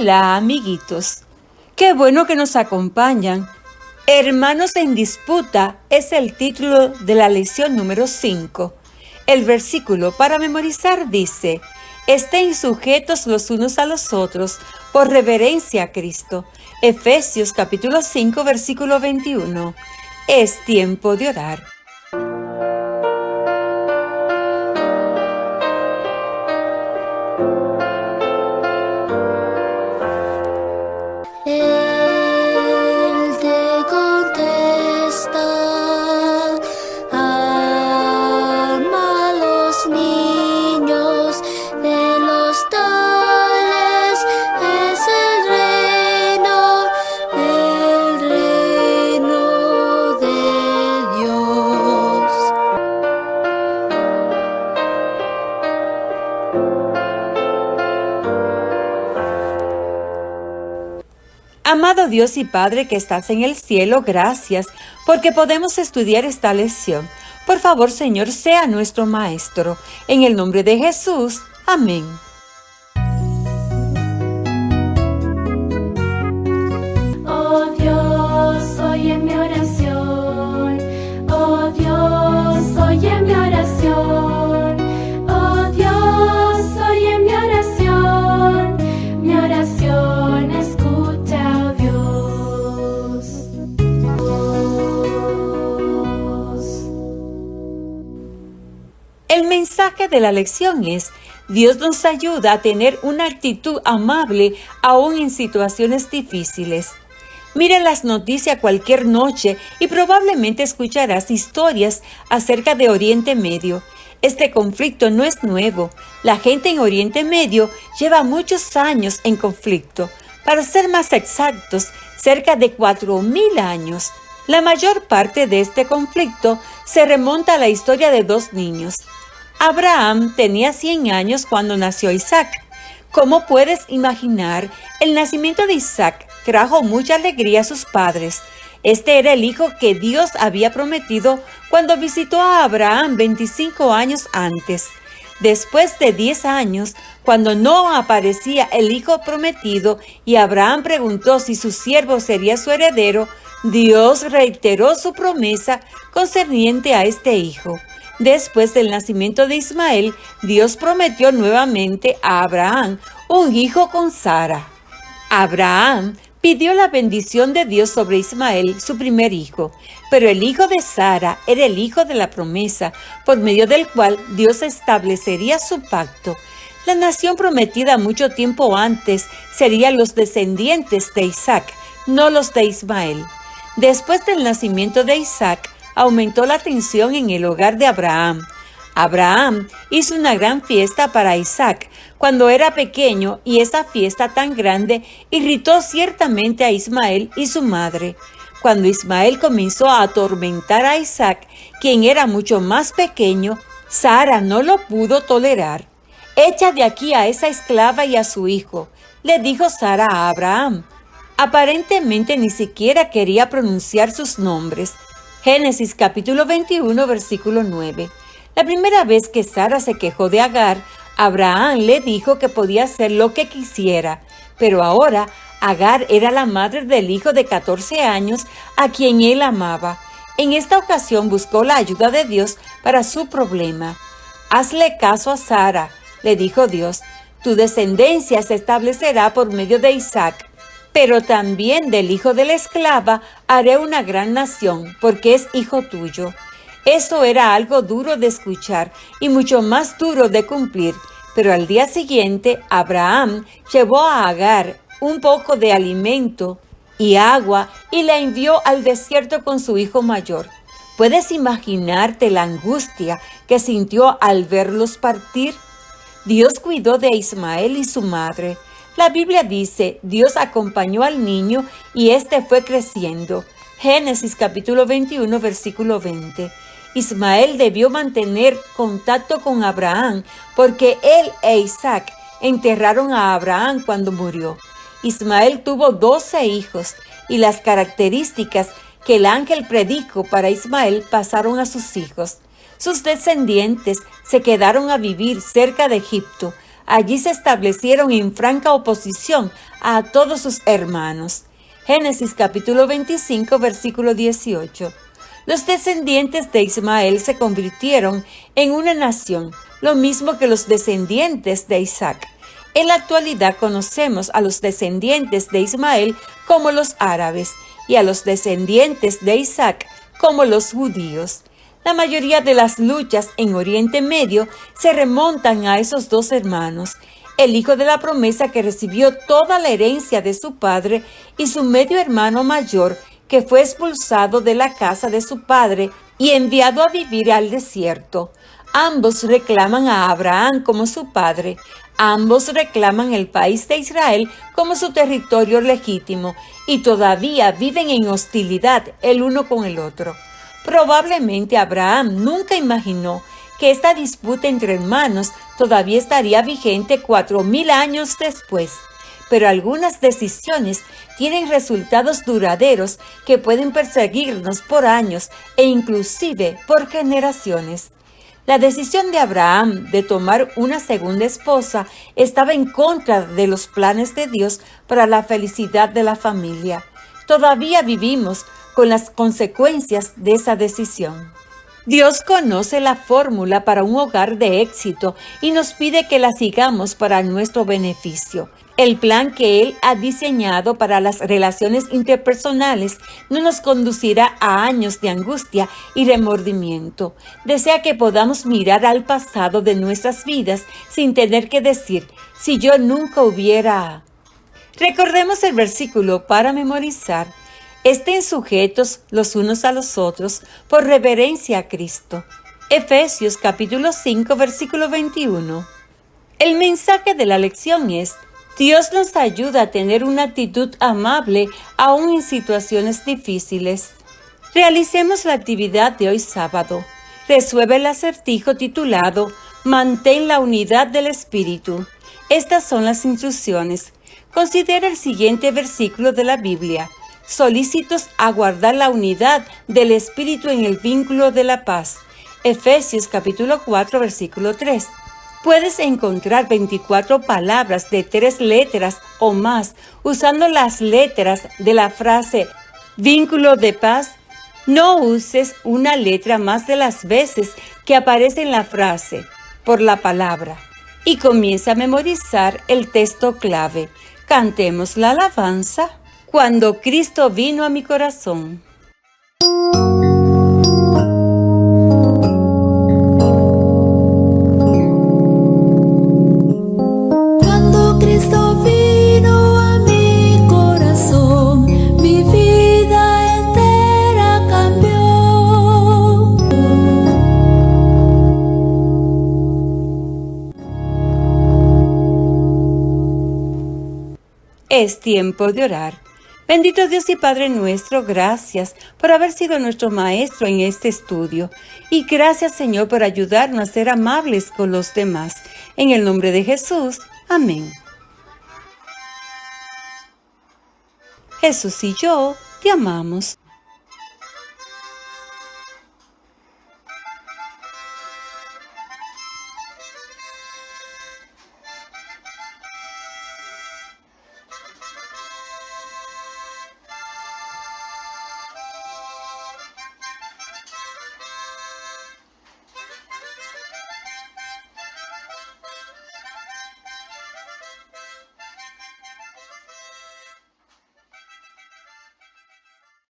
Hola, amiguitos. Qué bueno que nos acompañan. Hermanos en disputa es el título de la lección número 5. El versículo para memorizar dice: estén sujetos los unos a los otros por reverencia a Cristo. Efesios capítulo 5, versículo 21. Es tiempo de orar. Él te contesta, ama a los niños, de los tales es el reino de Dios. Amado Dios y Padre que estás en el cielo, gracias porque podemos estudiar esta lección. Por favor, Señor, sea nuestro Maestro. En el nombre de Jesús. Amén. Oh Dios, oye mi oración. Oh Dios, oye mi oración. Oh Dios, oye mi oración. Mi oración escucha, oh Dios. El mensaje de la lección es: Dios nos ayuda a tener una actitud amable aún en situaciones difíciles. Mira las noticias cualquier noche y probablemente escucharás historias acerca de Oriente Medio. Este conflicto no es nuevo. La gente en Oriente Medio lleva muchos años en conflicto. Para ser más exactos, cerca de 4.000 años. La mayor parte de este conflicto se remonta a la historia de dos niños. Abraham tenía 100 años cuando nació Isaac. Como puedes imaginar, el nacimiento de Isaac trajo mucha alegría a sus padres. Este era el hijo que Dios había prometido cuando visitó a Abraham 25 años antes. Después de 10 años, cuando no aparecía el hijo prometido y Abraham preguntó si su siervo sería su heredero, Dios reiteró su promesa concerniente a este hijo. Después del nacimiento de Ismael, Dios prometió nuevamente a Abraham un hijo con Sara. Abraham pidió la bendición de Dios sobre Ismael, su primer hijo, pero el hijo de Sara era el hijo de la promesa, por medio del cual Dios establecería su pacto. La nación prometida mucho tiempo antes serían los descendientes de Isaac, no los de Ismael. Después del nacimiento de Isaac, aumentó la tensión en el hogar de Abraham. Abraham hizo una gran fiesta para Isaac cuando era pequeño y esa fiesta tan grande irritó ciertamente a Ismael y su madre. Cuando Ismael comenzó a atormentar a Isaac, quien era mucho más pequeño, Sara no lo pudo tolerar. «Echa de aquí a esa esclava y a su hijo», le dijo Sara a Abraham. Aparentemente ni siquiera quería pronunciar sus nombres. Génesis capítulo 21, versículo 9. La primera vez que Sara se quejó de Agar, Abraham le dijo que podía hacer lo que quisiera, pero ahora Agar era la madre del hijo de 14 años a quien él amaba. En esta ocasión buscó la ayuda de Dios para su problema. «Hazle caso a Sara», le dijo Dios, «tu descendencia se establecerá por medio de Isaac. Pero también del hijo de la esclava haré una gran nación, porque es hijo tuyo». Eso era algo duro de escuchar y mucho más duro de cumplir, pero al día siguiente Abraham llevó a Agar un poco de alimento y agua y la envió al desierto con su hijo mayor. ¿Puedes imaginarte la angustia que sintió al verlos partir? Dios cuidó de Ismael y su madre. La Biblia dice: Dios acompañó al niño y éste fue creciendo. Génesis capítulo 21, versículo 20. Ismael debió mantener contacto con Abraham porque él e Isaac enterraron a Abraham cuando murió. Ismael tuvo 12 hijos y las características que el ángel predicó para Ismael pasaron a sus hijos. Sus descendientes se quedaron a vivir cerca de Egipto, Allí se establecieron en franca oposición a todos sus hermanos. Génesis capítulo 25, versículo 18. Los descendientes de Ismael se convirtieron en una nación, lo mismo que los descendientes de Isaac. En la actualidad conocemos a los descendientes de Ismael como los árabes y a los descendientes de Isaac como los judíos. La mayoría de las luchas en Oriente Medio se remontan a esos dos hermanos, el hijo de la promesa que recibió toda la herencia de su padre y su medio hermano mayor que fue expulsado de la casa de su padre y enviado a vivir al desierto. Ambos reclaman a Abraham como su padre. Ambos reclaman el país de Israel como su territorio legítimo y todavía viven en hostilidad el uno con el otro. Probablemente Abraham nunca imaginó que esta disputa entre hermanos todavía estaría vigente 4000 años después. Pero algunas decisiones tienen resultados duraderos que pueden perseguirnos por años e inclusive por generaciones. La decisión de Abraham de tomar una segunda esposa estaba en contra de los planes de Dios para la felicidad de la familia. Todavía vivimos con las consecuencias de esa decisión. Dios conoce la fórmula para un hogar de éxito y nos pide que la sigamos para nuestro beneficio. El plan que Él ha diseñado para las relaciones interpersonales no nos conducirá a años de angustia y remordimiento. Desea que podamos mirar al pasado de nuestras vidas sin tener que decir, si yo nunca hubiera... Recordemos el versículo para memorizar. Estén sujetos los unos a los otros por reverencia a Cristo. Efesios capítulo 5, versículo 21. El mensaje de la lección es: Dios nos ayuda a tener una actitud amable aún en situaciones difíciles. Realicemos la actividad de hoy sábado. Resuelve el acertijo titulado Mantén la unidad del Espíritu. Estas son las instrucciones. Considera el siguiente versículo de la Biblia. Solícitos a guardar la unidad del Espíritu en el vínculo de la paz. Efesios capítulo 4, versículo 3. Puedes encontrar 24 palabras de 3 letras o más usando las letras de la frase vínculo de paz. No uses una letra más de las veces que aparece en la frase por la palabra. Y comienza a memorizar el texto clave. Cantemos la alabanza. Cuando Cristo vino a mi corazón. Cuando Cristo vino a mi corazón, mi vida entera cambió. Es tiempo de orar. Bendito Dios y Padre nuestro, gracias por haber sido nuestro maestro en este estudio. Y gracias, Señor, por ayudarnos a ser amables con los demás. En el nombre de Jesús. Amén. Jesús y yo te amamos.